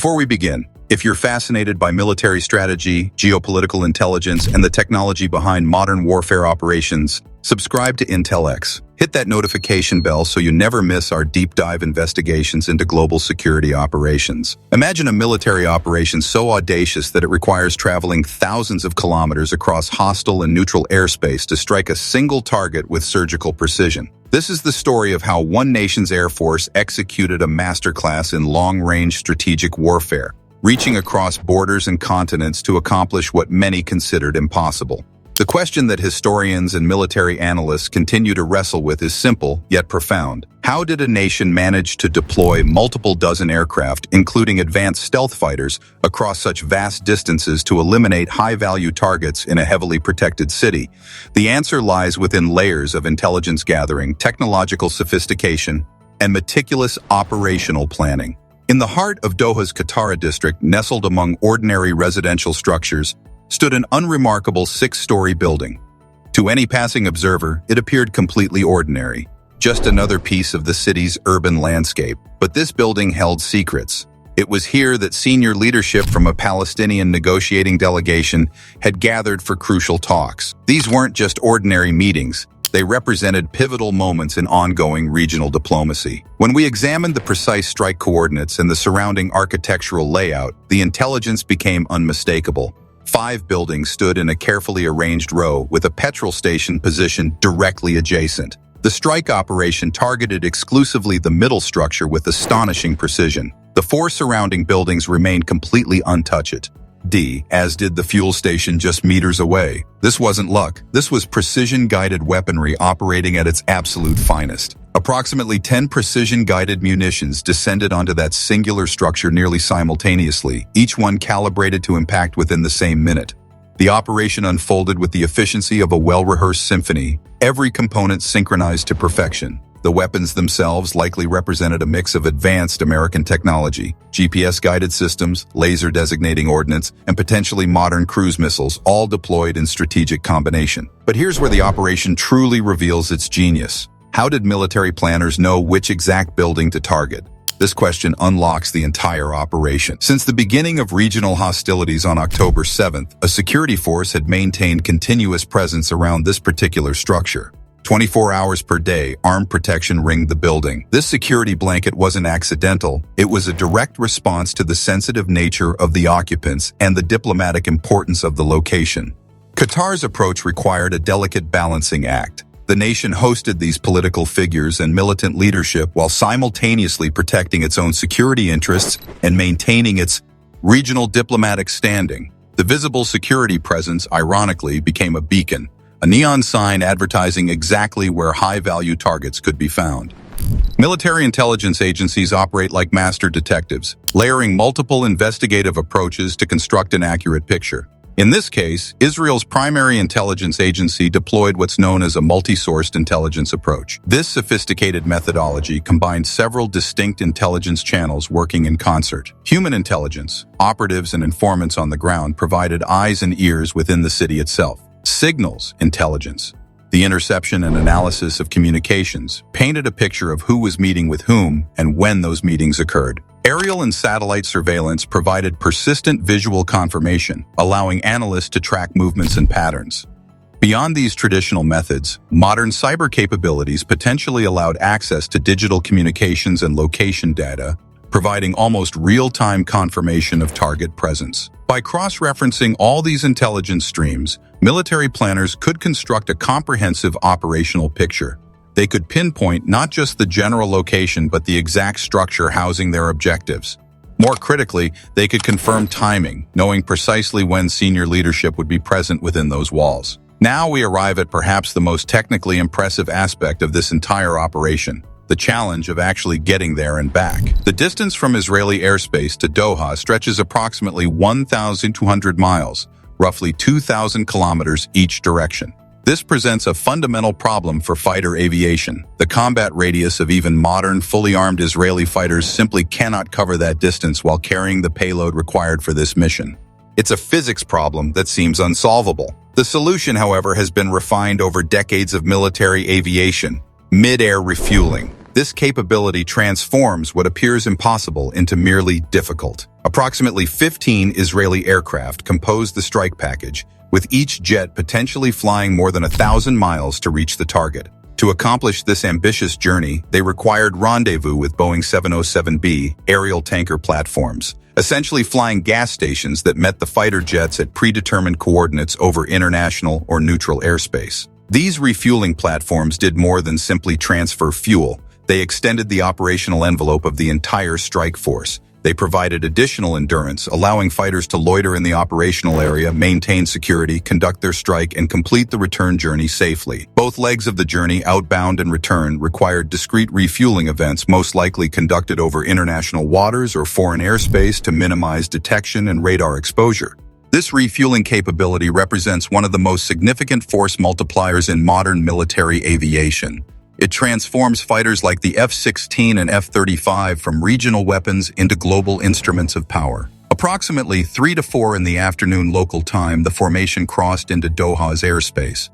Before we begin, if you're fascinated by military strategy, geopolitical intelligence, and the technology behind modern warfare operations, subscribe to IntelX. Hit that notification bell so you never miss our deep dive investigations into global security operations. Imagine a military operation so audacious that it requires traveling thousands of kilometers across hostile and neutral airspace to strike a single target with surgical precision. This is the story of how one nation's Air Force executed a masterclass in long-range strategic warfare, reaching across borders and continents to accomplish what many considered impossible. The question that historians and military analysts continue to wrestle with is simple, yet profound. How did a nation manage to deploy multiple dozen aircraft, including advanced stealth fighters, across such vast distances to eliminate high-value targets in a heavily protected city? The answer lies within layers of intelligence gathering, technological sophistication, and meticulous operational planning. In the heart of Doha's Qattara district, nestled among ordinary residential structures, stood an unremarkable six-story building. To any passing observer, it appeared completely ordinary, just another piece of the city's urban landscape. But this building held secrets. It was here that senior leadership from a Palestinian negotiating delegation had gathered for crucial talks. These weren't just ordinary meetings. They represented pivotal moments in ongoing regional diplomacy. When we examined the precise strike coordinates and the surrounding architectural layout, the intelligence became unmistakable. 5 buildings stood in a carefully arranged row with a petrol station positioned directly adjacent. The strike operation targeted exclusively the middle structure with astonishing precision. The 4 surrounding buildings remained completely untouched, as did the fuel station just meters away. This wasn't luck. This was precision-guided weaponry operating at its absolute finest. Approximately 10 precision-guided munitions descended onto that singular structure nearly simultaneously, each one calibrated to impact within the same minute. The operation unfolded with the efficiency of a well-rehearsed symphony, every component synchronized to perfection. The weapons themselves likely represented a mix of advanced American technology, GPS-guided systems, laser-designating ordnance, and potentially modern cruise missiles, all deployed in strategic combination. But here's where the operation truly reveals its genius. How did military planners know which exact building to target? This question unlocks the entire operation. Since the beginning of regional hostilities on October 7th, a security force had maintained continuous presence around this particular structure. 24 hours per day, armed protection ringed the building. This security blanket wasn't accidental. It was a direct response to the sensitive nature of the occupants and the diplomatic importance of the location. Qatar's approach required a delicate balancing act. The nation hosted these political figures and militant leadership while simultaneously protecting its own security interests and maintaining its regional diplomatic standing. The visible security presence, ironically, became a beacon, a neon sign advertising exactly where high-value targets could be found. Military intelligence agencies operate like master detectives, layering multiple investigative approaches to construct an accurate picture. In this case, Israel's primary intelligence agency deployed what's known as a multi-sourced intelligence approach. This sophisticated methodology combined several distinct intelligence channels working in concert. Human intelligence, operatives and informants on the ground provided eyes and ears within the city itself. Signals intelligence, the interception and analysis of communications, painted a picture of who was meeting with whom and when those meetings occurred. Aerial and satellite surveillance provided persistent visual confirmation, allowing analysts to track movements and patterns. Beyond these traditional methods, modern cyber capabilities potentially allowed access to digital communications and location data, providing almost real-time confirmation of target presence. By cross-referencing all these intelligence streams, military planners could construct a comprehensive operational picture. They could pinpoint not just the general location but the exact structure housing their objectives. More critically, they could confirm timing, knowing precisely when senior leadership would be present within those walls. Now we arrive at perhaps the most technically impressive aspect of this entire operation: the challenge of actually getting there and back. The distance from Israeli airspace to Doha stretches approximately 1,200 miles, roughly 2,000 kilometers each direction. This presents a fundamental problem for fighter aviation. The combat radius of even modern, fully armed Israeli fighters simply cannot cover that distance while carrying the payload required for this mission. It's a physics problem that seems unsolvable. The solution, however, has been refined over decades of military aviation: mid-air refueling. This capability transforms what appears impossible into merely difficult. Approximately 15 Israeli aircraft compose the strike package, with each jet potentially flying more than 1,000 miles to reach the target. To accomplish this ambitious journey, they required rendezvous with Boeing 707B aerial tanker platforms, essentially flying gas stations that met the fighter jets at predetermined coordinates over international or neutral airspace. These refueling platforms did more than simply transfer fuel. They extended the operational envelope of the entire strike force. They provided additional endurance, allowing fighters to loiter in the operational area, maintain security, conduct their strike, and complete the return journey safely. Both legs of the journey, outbound and return, required discrete refueling events, most likely conducted over international waters or foreign airspace to minimize detection and radar exposure. This refueling capability represents one of the most significant force multipliers in modern military aviation. It transforms fighters like the F-16 and F-35 from regional weapons into global instruments of power. Approximately 3 to 4 in the afternoon local time, the formation crossed into Doha's airspace.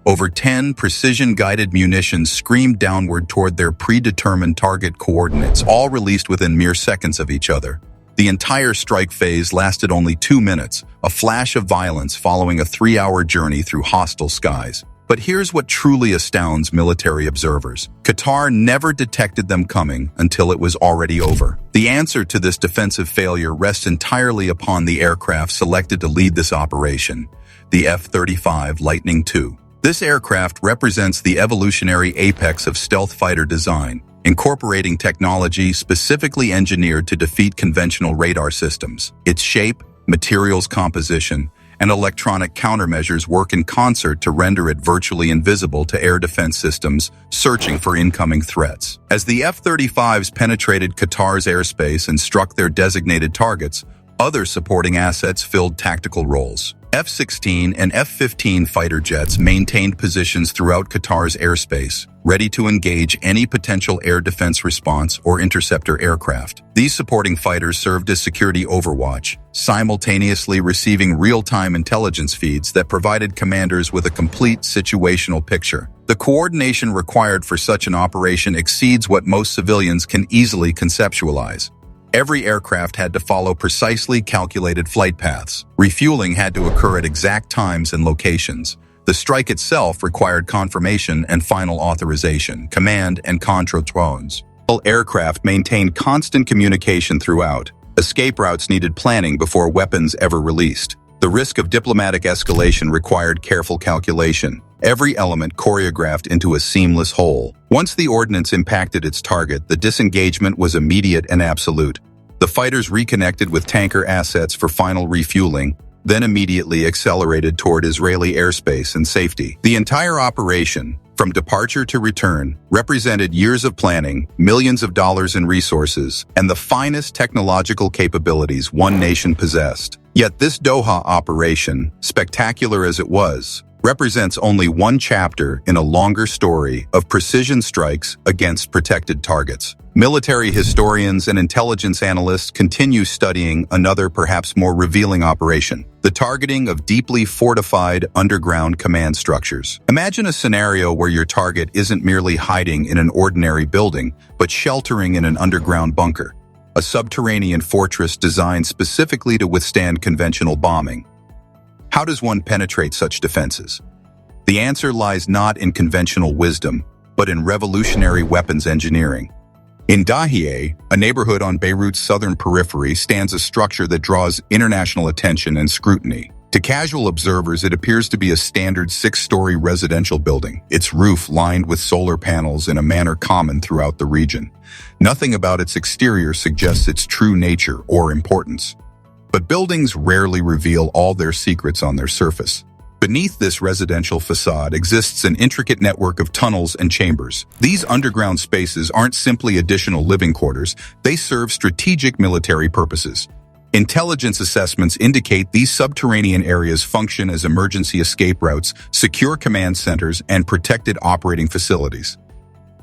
Over 10 precision-guided munitions screamed downward toward their predetermined target coordinates, all released within mere seconds of each other. The entire strike phase lasted only 2 minutes, a flash of violence following a 3-hour journey through hostile skies. But here's what truly astounds military observers. Qatar never detected them coming until it was already over. The answer to this defensive failure rests entirely upon the aircraft selected to lead this operation, the F-35 Lightning II. This aircraft represents the evolutionary apex of stealth fighter design, incorporating technology specifically engineered to defeat conventional radar systems. Its shape, materials composition, and electronic countermeasures work in concert to render it virtually invisible to air defense systems searching for incoming threats. As the F-35s penetrated Qatar's airspace and struck their designated targets, other supporting assets filled tactical roles. F-16 and F-15 fighter jets maintained positions throughout Qatar's airspace, ready to engage any potential air defense response or interceptor aircraft. These supporting fighters served as security overwatch, simultaneously receiving real-time intelligence feeds that provided commanders with a complete situational picture. The coordination required for such an operation exceeds what most civilians can easily conceptualize. Every aircraft had to follow precisely calculated flight paths. Refueling had to occur at exact times and locations. The strike itself required confirmation and final authorization, command and control tones. All aircraft maintained constant communication throughout. Escape routes needed planning before weapons ever released. The risk of diplomatic escalation required careful calculation. Every element choreographed into a seamless whole. Once the ordnance impacted its target, the disengagement was immediate and absolute. The fighters reconnected with tanker assets for final refueling, then immediately accelerated toward Israeli airspace and safety. The entire operation, from departure to return, represented years of planning, millions of dollars in resources, and the finest technological capabilities one nation possessed. Yet this Doha operation, spectacular as it was, represents only one chapter in a longer story of precision strikes against protected targets. Military historians and intelligence analysts continue studying another, perhaps more revealing operation, the targeting of deeply fortified underground command structures. Imagine a scenario where your target isn't merely hiding in an ordinary building, but sheltering in an underground bunker, a subterranean fortress designed specifically to withstand conventional bombing. How does one penetrate such defenses? The answer lies not in conventional wisdom, but in revolutionary weapons engineering. In Dahiyeh, a neighborhood on Beirut's southern periphery, stands a structure that draws international attention and scrutiny. To casual observers, it appears to be a standard 6-story residential building, its roof lined with solar panels in a manner common throughout the region. Nothing about its exterior suggests its true nature or importance. But buildings rarely reveal all their secrets on their surface. Beneath this residential facade exists an intricate network of tunnels and chambers. These underground spaces aren't simply additional living quarters, they serve strategic military purposes. Intelligence assessments indicate these subterranean areas function as emergency escape routes, secure command centers, and protected operating facilities.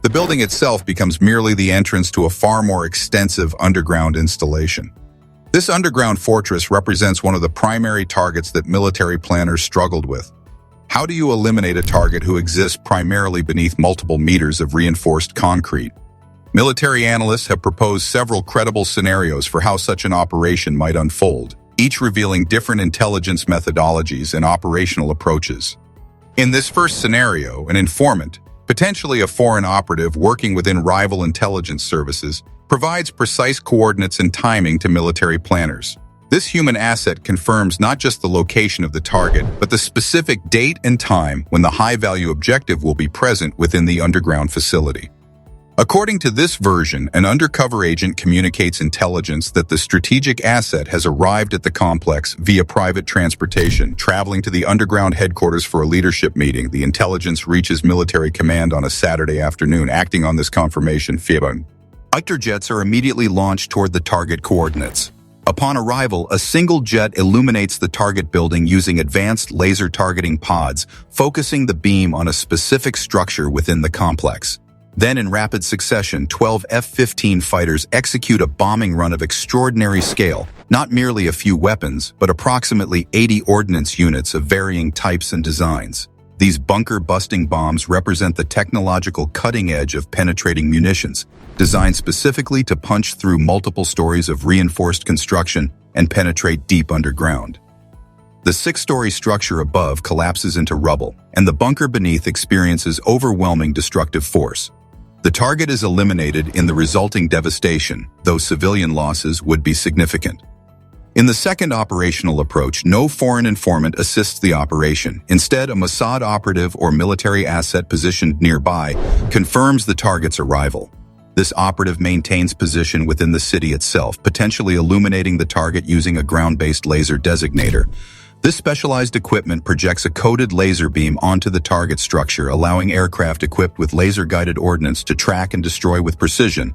The building itself becomes merely the entrance to a far more extensive underground installation. This underground fortress represents one of the primary targets that military planners struggled with. How do you eliminate a target who exists primarily beneath multiple meters of reinforced concrete? Military analysts have proposed several credible scenarios for how such an operation might unfold, each revealing different intelligence methodologies and operational approaches. In this first scenario, an informant, potentially a foreign operative working within rival intelligence services, provides precise coordinates and timing to military planners. This human asset confirms not just the location of the target, but the specific date and time when the high-value objective will be present within the underground facility. According to this version, an undercover agent communicates intelligence that the strategic asset has arrived at the complex via private transportation, traveling to the underground headquarters for a leadership meeting. The intelligence reaches military command on a Saturday afternoon. Acting on this confirmation, fighter jets are immediately launched toward the target coordinates. Upon arrival, a single jet illuminates the target building using advanced laser targeting pods, focusing the beam on a specific structure within the complex. Then, in rapid succession, 12 F-15 fighters execute a bombing run of extraordinary scale, not merely a few weapons, but approximately 80 ordnance units of varying types and designs. These bunker-busting bombs represent the technological cutting edge of penetrating munitions, designed specifically to punch through multiple stories of reinforced construction and penetrate deep underground. The 6-story structure above collapses into rubble, and the bunker beneath experiences overwhelming destructive force. The target is eliminated in the resulting devastation, though civilian losses would be significant. In the second operational approach, no foreign informant assists the operation. Instead, a Mossad operative or military asset positioned nearby confirms the target's arrival. This operative maintains position within the city itself, potentially illuminating the target using a ground-based laser designator. This specialized equipment projects a coded laser beam onto the target structure, allowing aircraft equipped with laser-guided ordnance to track and destroy with precision.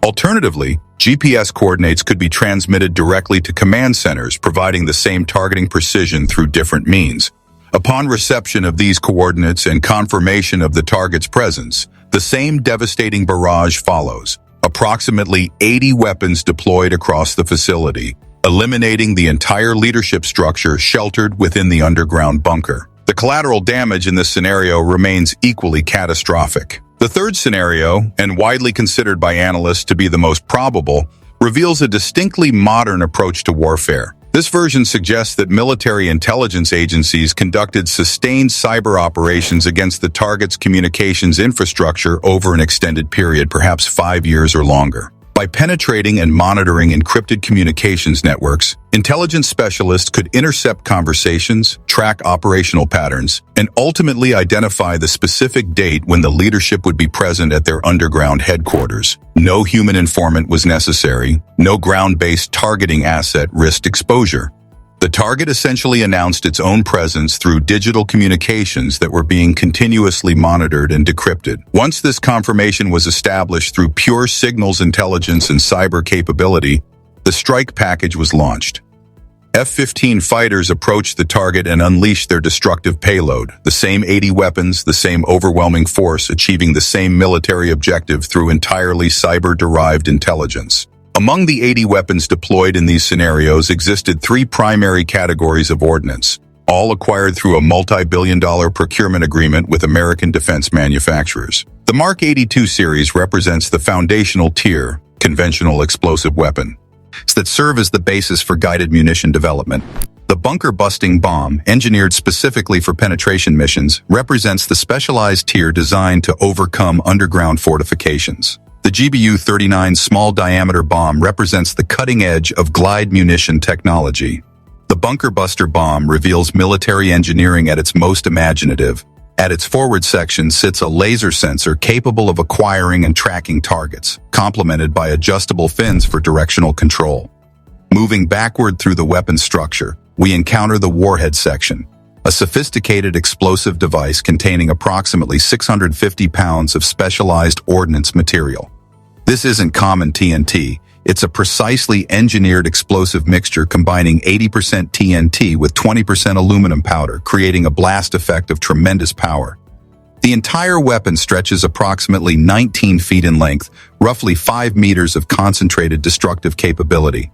Alternatively, GPS coordinates could be transmitted directly to command centers, providing the same targeting precision through different means. Upon reception of these coordinates and confirmation of the target's presence, the same devastating barrage follows, approximately 80 weapons deployed across the facility, eliminating the entire leadership structure sheltered within the underground bunker. The collateral damage in this scenario remains equally catastrophic. The third scenario, and widely considered by analysts to be the most probable, reveals a distinctly modern approach to warfare. This version suggests that military intelligence agencies conducted sustained cyber operations against the target's communications infrastructure over an extended period, perhaps 5 years or longer. By penetrating and monitoring encrypted communications networks, intelligence specialists could intercept conversations, track operational patterns, and ultimately identify the specific date when the leadership would be present at their underground headquarters. No human informant was necessary. No ground-based targeting asset risked exposure. The target essentially announced its own presence through digital communications that were being continuously monitored and decrypted. Once this confirmation was established through pure signals intelligence and cyber capability, the strike package was launched. F-15 fighters approached the target and unleashed their destructive payload, the same 80 weapons, the same overwhelming force, achieving the same military objective through entirely cyber-derived intelligence. Among the 80 weapons deployed in these scenarios existed 3 primary categories of ordnance, all acquired through a multi-billion-dollar procurement agreement with American defense manufacturers. The Mark 82 series represents the foundational tier, conventional explosive weapon, that serve as the basis for guided munition development. The bunker-busting bomb, engineered specifically for penetration missions, represents the specialized tier designed to overcome underground fortifications. The GBU-39 small-diameter bomb represents the cutting edge of glide munition technology. The bunker buster bomb reveals military engineering at its most imaginative. At its forward section sits a laser sensor capable of acquiring and tracking targets, complemented by adjustable fins for directional control. Moving backward through the weapon structure, we encounter the warhead section, a sophisticated explosive device containing approximately 650 pounds of specialized ordnance material. This isn't common TNT, it's a precisely engineered explosive mixture combining 80% TNT with 20% aluminum powder, creating a blast effect of tremendous power. The entire weapon stretches approximately 19 feet in length, roughly 5 meters of concentrated destructive capability.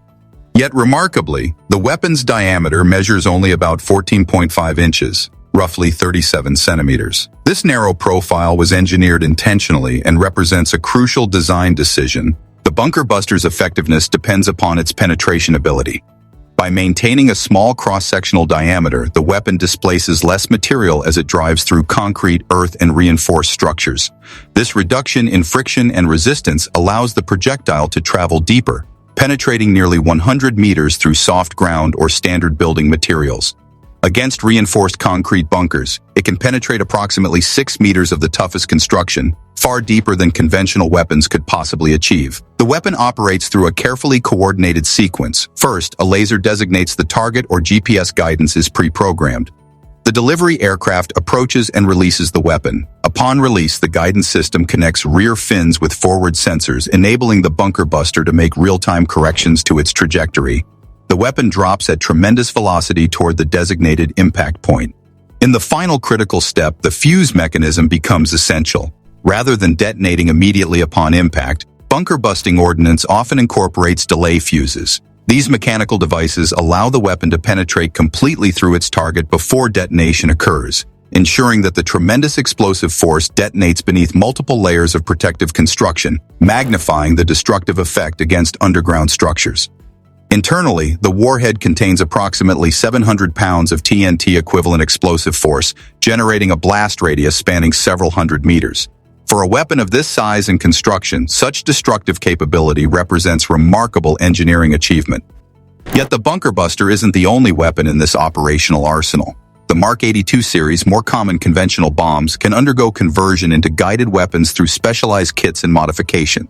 Yet remarkably, the weapon's diameter measures only about 14.5 inches. roughly 37 centimeters. This narrow profile was engineered intentionally and represents a crucial design decision. The bunker buster's effectiveness depends upon its penetration ability. By maintaining a small cross-sectional diameter, the weapon displaces less material as it drives through concrete, earth, and reinforced structures. This reduction in friction and resistance allows the projectile to travel deeper, penetrating nearly 100 meters through soft ground or standard building materials. Against reinforced concrete bunkers, it can penetrate approximately 6 meters of the toughest construction, far deeper than conventional weapons could possibly achieve. The weapon operates through a carefully coordinated sequence. First, a laser designates the target or GPS guidance is pre-programmed. The delivery aircraft approaches and releases the weapon. Upon release, the guidance system connects rear fins with forward sensors, enabling the bunker buster to make real-time corrections to its trajectory. The weapon drops at tremendous velocity toward the designated impact point. In the final critical step, the fuse mechanism becomes essential. Rather than detonating immediately upon impact, bunker-busting ordnance often incorporates delay fuses. These mechanical devices allow the weapon to penetrate completely through its target before detonation occurs, ensuring that the tremendous explosive force detonates beneath multiple layers of protective construction, magnifying the destructive effect against underground structures. Internally, the warhead contains approximately 700 pounds of TNT equivalent explosive force, generating a blast radius spanning several hundred meters. For a weapon of this size and construction, such destructive capability represents remarkable engineering achievement. Yet the bunker buster isn't the only weapon in this operational arsenal. The Mark 82 series, more common conventional bombs, can undergo conversion into guided weapons through specialized kits and modification.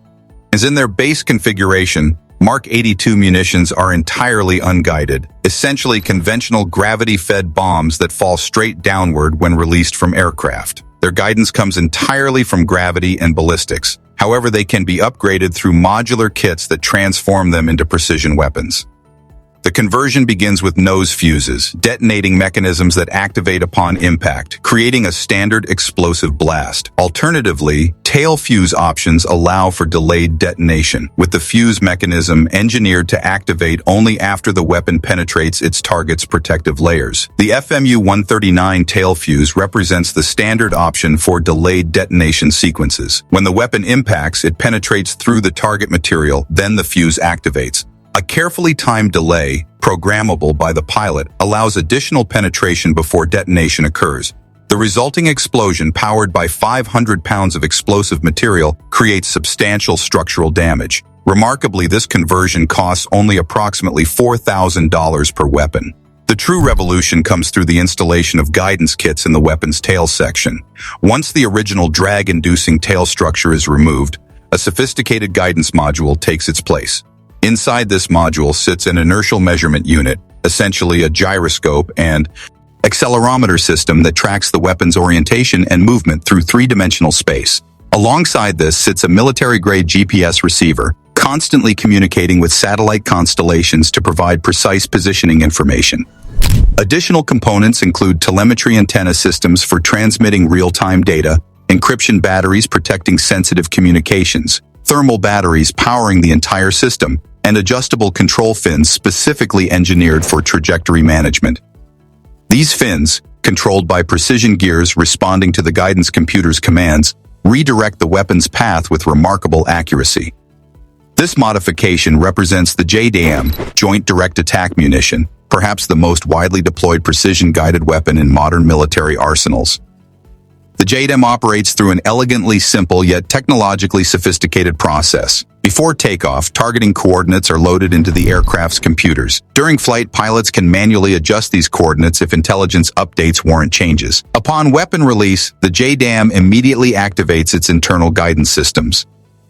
As in their base configuration, Mark 82 munitions are entirely unguided, essentially conventional gravity-fed bombs that fall straight downward when released from aircraft. Their guidance comes entirely from gravity and ballistics. However, they can be upgraded through modular kits that transform them into precision weapons. The conversion begins with nose fuses, detonating mechanisms that activate upon impact, creating a standard explosive blast. Alternatively, tail fuse options allow for delayed detonation, with the fuse mechanism engineered to activate only after the weapon penetrates its target's protective layers. The FMU-139 tail fuse represents the standard option for delayed detonation sequences. When the weapon impacts, it penetrates through the target material, then the fuse activates. A carefully timed delay, programmable by the pilot, allows additional penetration before detonation occurs. The resulting explosion, powered by 500 pounds of explosive material, creates substantial structural damage. Remarkably, this conversion costs only approximately $4,000 per weapon. The true revolution comes through the installation of guidance kits in the weapon's tail section. Once the original drag-inducing tail structure is removed, a sophisticated guidance module takes its place. Inside this module sits an inertial measurement unit, essentially a gyroscope and accelerometer system that tracks the weapon's orientation and movement through three-dimensional space. Alongside this sits a military-grade GPS receiver, constantly communicating with satellite constellations to provide precise positioning information. Additional components include telemetry antenna systems for transmitting real-time data, encryption batteries protecting sensitive communications, thermal batteries powering the entire system, and adjustable control fins specifically engineered for trajectory management. These fins, controlled by precision gears responding to the guidance computer's commands, redirect the weapon's path with remarkable accuracy. This modification represents the JDAM, Joint Direct Attack Munition, perhaps the most widely deployed precision-guided weapon in modern military arsenals. The JDAM operates through an elegantly simple yet technologically sophisticated process. Before takeoff, targeting coordinates are loaded into the aircraft's computers. During flight, pilots can manually adjust these coordinates if intelligence updates warrant changes. Upon weapon release, the JDAM immediately activates its internal guidance systems.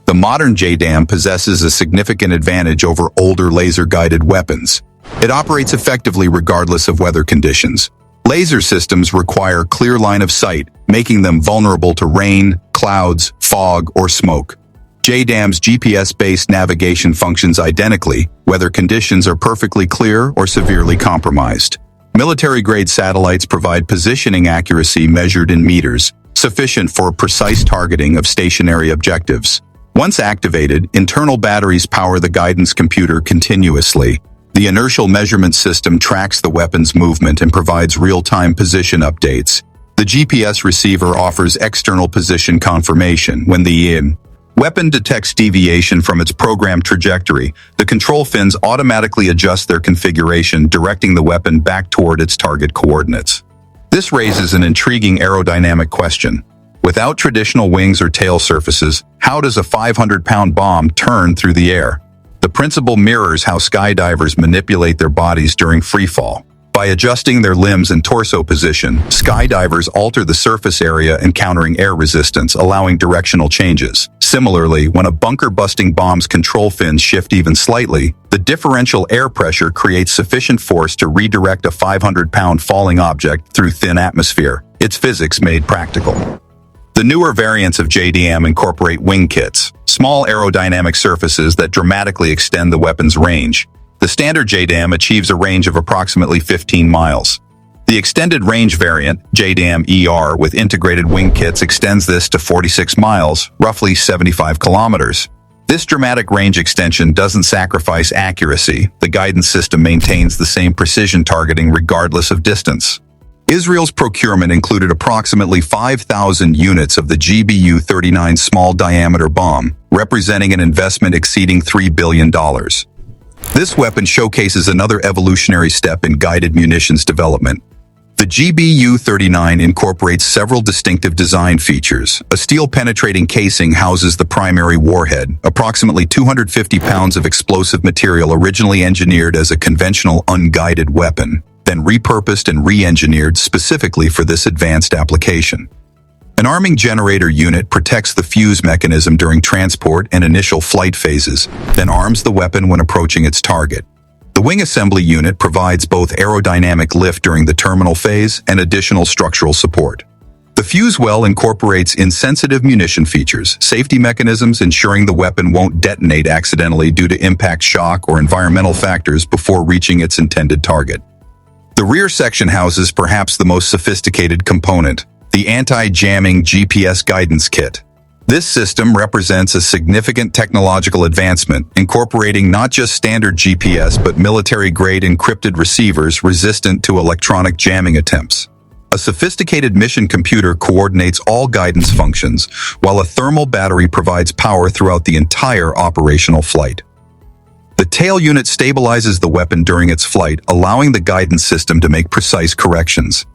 The modern JDAM possesses a significant advantage over older laser-guided weapons. It operates effectively regardless of weather conditions. Laser systems require clear line of sight, making them vulnerable to rain, clouds, fog, or smoke. JDAM's GPS-based navigation functions identically, whether conditions are perfectly clear or severely compromised. Military-grade satellites provide positioning accuracy measured in meters, sufficient for precise targeting of stationary objectives. Once activated, internal batteries power the guidance computer continuously. The inertial measurement system tracks the weapon's movement and provides real-time position updates. The GPS receiver offers external position confirmation. When the weapon detects deviation from its programmed trajectory, the control fins automatically adjust their configuration, directing the weapon back toward its target coordinates. This raises an intriguing aerodynamic question. Without traditional wings or tail surfaces, how does a 500-pound bomb turn through the air? The principle mirrors how skydivers manipulate their bodies during freefall. By adjusting their limbs and torso position, skydivers alter the surface area encountering air resistance, allowing directional changes. Similarly, when a bunker-busting bomb's control fins shift even slightly, the differential air pressure creates sufficient force to redirect a 500-pound falling object through thin atmosphere. It's physics made practical. The newer variants of JDAM incorporate wing kits, small aerodynamic surfaces that dramatically extend the weapon's range. The standard JDAM achieves a range of approximately 15 miles. The extended range variant, JDAM-ER with integrated wing kits, extends this to 46 miles, roughly 75 kilometers. This dramatic range extension doesn't sacrifice accuracy. The guidance system maintains the same precision targeting regardless of distance. Israel's procurement included approximately 5,000 units of the GBU-39 small-diameter bomb, representing an investment exceeding $3 billion. This weapon showcases another evolutionary step in guided munitions development. The GBU-39 incorporates several distinctive design features. A steel-penetrating casing houses the primary warhead, approximately 250 pounds of explosive material originally engineered as a conventional unguided weapon, then repurposed and re-engineered specifically for this advanced application. An arming generator unit protects the fuse mechanism during transport and initial flight phases, then arms the weapon when approaching its target. The wing assembly unit provides both aerodynamic lift during the terminal phase and additional structural support. The fuse well incorporates insensitive munition features, safety mechanisms ensuring the weapon won't detonate accidentally due to impact shock or environmental factors before reaching its intended target. The rear section houses perhaps the most sophisticated component, the anti-jamming GPS guidance kit. This system represents a significant technological advancement, incorporating not just standard GPS but military-grade encrypted receivers resistant to electronic jamming attempts. A sophisticated mission computer coordinates all guidance functions, while a thermal battery provides power throughout the entire operational flight. The tail unit stabilizes the weapon during its flight, allowing the guidance system to make precise corrections.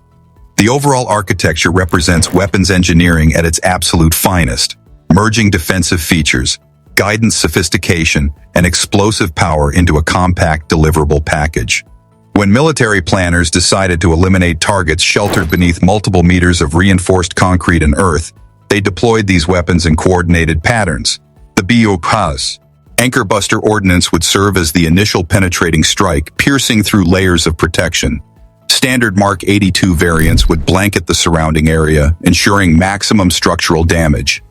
The overall architecture represents weapons engineering at its absolute finest, merging defensive features, guidance sophistication, and explosive power into a compact deliverable package. When military planners decided to eliminate targets sheltered beneath multiple meters of reinforced concrete and earth, they deployed these weapons in coordinated patterns. The BOPAS Anchor Buster Ordnance would serve as the initial penetrating strike, piercing through layers of protection. Standard Mark 82 variants would blanket the surrounding area, ensuring maximum structural damage.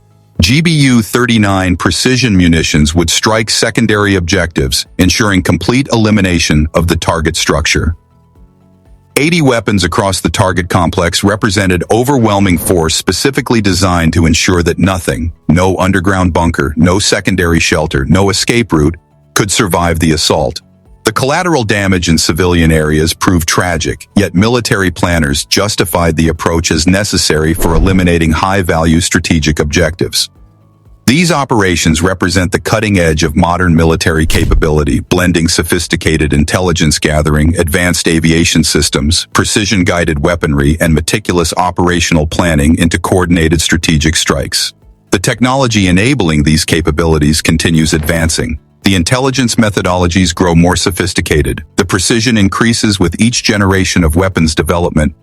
GBU-39 precision munitions would strike secondary objectives, ensuring complete elimination of the target structure. 80 weapons across the target complex represented overwhelming force specifically designed to ensure that nothing, no underground bunker, no secondary shelter, no escape route, could survive the assault. The collateral damage in civilian areas proved tragic, yet military planners justified the approach as necessary for eliminating high-value strategic objectives. These operations represent the cutting edge of modern military capability, blending sophisticated intelligence gathering, advanced aviation systems, precision-guided weaponry, and meticulous operational planning into coordinated strategic strikes. The technology enabling these capabilities continues advancing. The intelligence methodologies grow more sophisticated. The precision increases with each generation of weapons development,